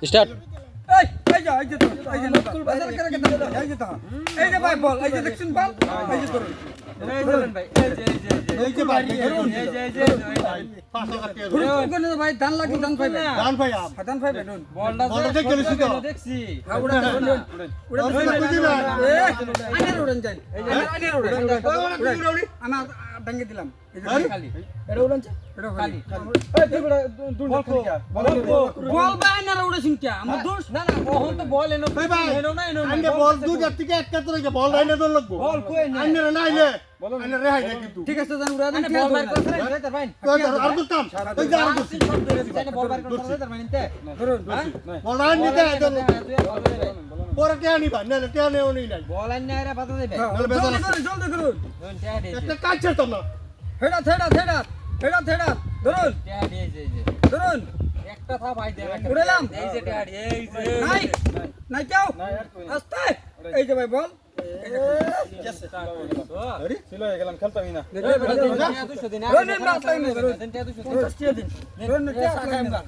start এই যে বাজার করে কেটে এই যে এই যে ভাই বল এই যে দেখছেন বল এই যে ধরুন ভাই এই যে ভাই ধরুন কোন ভাই ধান লাগি ধান পাইবে ধান পাইবে ধরুন বলটা দেখছি হ্যাঁ ওটা বুঝি না আইনের উড়ন যাই এই যে আইনের উড়ন আমি ডাঙ্গে দিলাম এই যে খালি এটা উড়ন এটা খালি এই তুইটা বল ভাই না উড়েছিস কি আমার দোষ না না ওহন তো বল এনো এনো না আইনে বল দুইটা থেকে একটা তো বল আইনে তো লাগবো বল কই না আইনে না আইলে আইনে রেহাই না কিন্তু ঠিক আছে জান উড়া দেন বল বার করে তার ভাই আর তো কাম এই যে আর তো বল বার করে তার মানে তে ধরুন বল আইনে দে পরে কে আনি ভাই না কে নেও নাই বল আইনে আরে বাতা দেবে জলদি করুন একটা কাজ করতাম না হেডা ধরুন ধরুন একটা থা ভাই দে উড়ালাম এই যে ট্যাড এই যে নাই কেউ আস্তে এই যে ভাই বল আরে ছিল হয়ে গেলাম খেলতামই না ধরুন না